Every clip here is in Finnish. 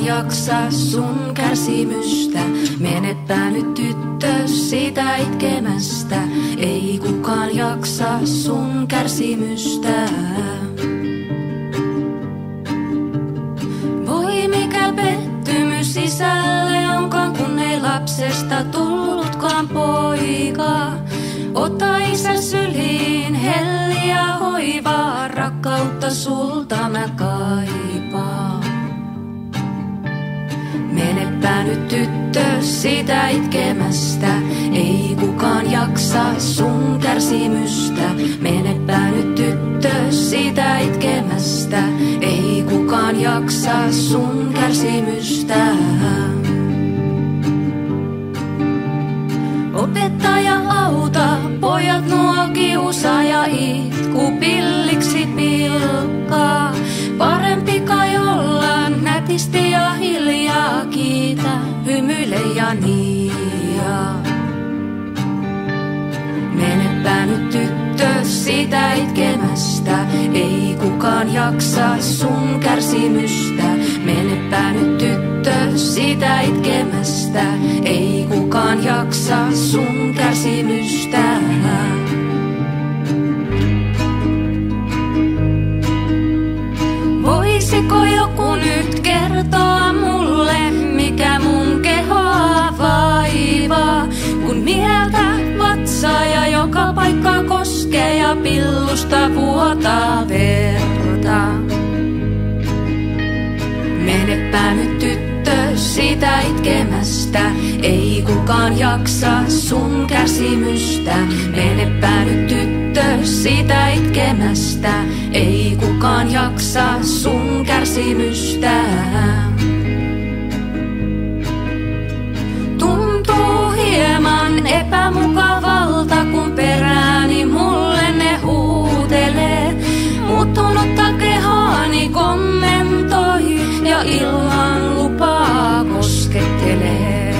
jaksa sun kärsimystä. Menepä nyt tyttö siitä itkemästä. Ei kukaan jaksa sun kärsimystä. Voi mikä pettymys sisälle onkaan, kun ei lapsesta tullutkaan poika. Ota isä syliin helliä hoivaa, rakkautta sulta mä kaipaan. Menepä nyt tyttö siitä itkemästä, ei kukaan jaksa sun kärsimystä. Menepä nyt tyttö siitä itkemästä, ei kukaan jaksa sun kärsimystä. Opettaja auta, pojat nuo kiusaaja itku pilliksi pilkkaa. Parempi kai olla nätisti ja hiljaa, kiitä, hymyile ja niia. Menepä nyt tyttö siitä itkemästä, ei kukaan jaksa sun kärsimystä. Menepä nyt tyttö siitä itkemästä, ei kukaan jaksa sun kärsimystä. Voisiko joku nyt kertoa mulle, mikä mun kehoa vaivaa, kun mieltä vatsaa ja joka paikka koskee ja pillusta vuotaa verta. Menepä nyt tyttö siitä itkemästä, ei kukaan jaksa sun kärsimystä. Menepä nyt tyttö siitä itkemästä, ei kukaan jaksa sun kärsimystä. Tuntuu hieman epämukavalta, kun perääni mulle ne huutelee. Muuttunutta kehoani kommentoi ja ilman lupaa koskettelee.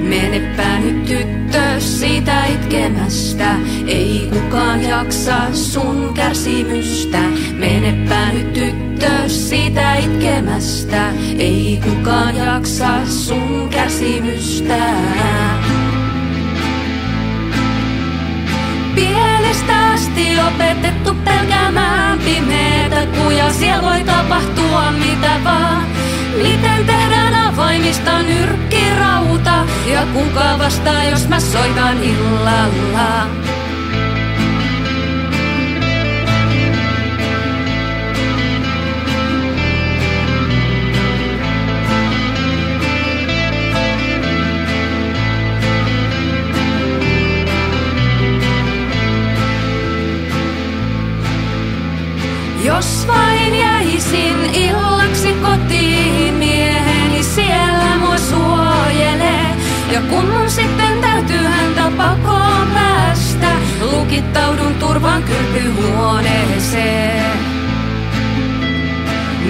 Menepä nyt tyttö siitä itkemästä, ei kukaan jaksa sun kärsimystä. Menepä nyt tyttö siitä itkemästä, ei kukaan jaksa sun kärsimystä. Pienestä asti opetettu pelkäämään pimeätä kujaa, siellä voi tapahtua mitä vaan. Miten tehdään avoimista nyrkkirauta, ja kuka vastaa jos mä soitan illalla? Jos vain jäisin illaksi kotiin, mieheni siellä mua suojelee. Ja kun mun sitten täytyy häntä pakoon päästä, lukittaudun turvan kylpyhuoneeseen.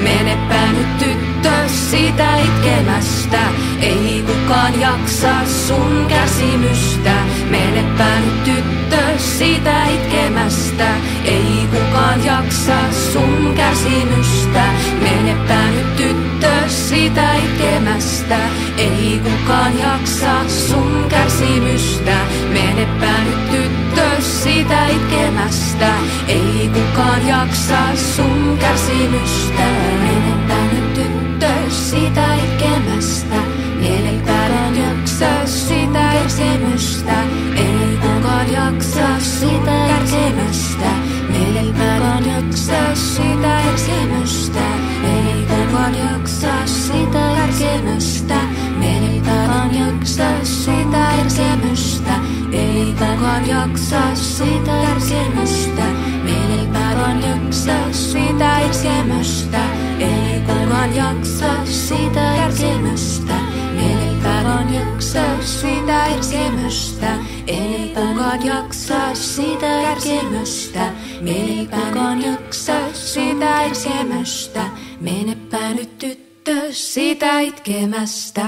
Menepä nyt tyttö siitä itkemästä, ei kukaan jaksa sun kärsimystä. Menepä nyt tyttö siitä itkemästä, ei kukaan jaksa sun kärsimystä. Menepä nyt tyttö siitä itkemästä, ei kukaan jaksa sun kärsimystä. Menepä nyt tyttö siitä itkemästä, ei kukaan jaksa sun kärsimystä. Menepä nyt tyttö siitä itkemästä, menepä nyt jaksa sitä kärsimystä. Ei kukaan jaksa sitä kärsimystä. Menepä nyt jaksa sitä kärsimystä. Ei kukaan jaksa sitä kärsimystä. Menepä nyt jaksa sitä kärsimystä. Ei kukaan jaksa sitä kärsimystä. Menepä nyt jaksa sitä kärsimystä. Ei kukaan jaksa sitä kärsimystä. Menepä nyt jaksa sitä kärsimystä. Ei kukaan jaksa sitä kärsimystä. Menepä nyt jaksa sitä kärsimystä. Menepä nyt tyttö sitä itkemästä.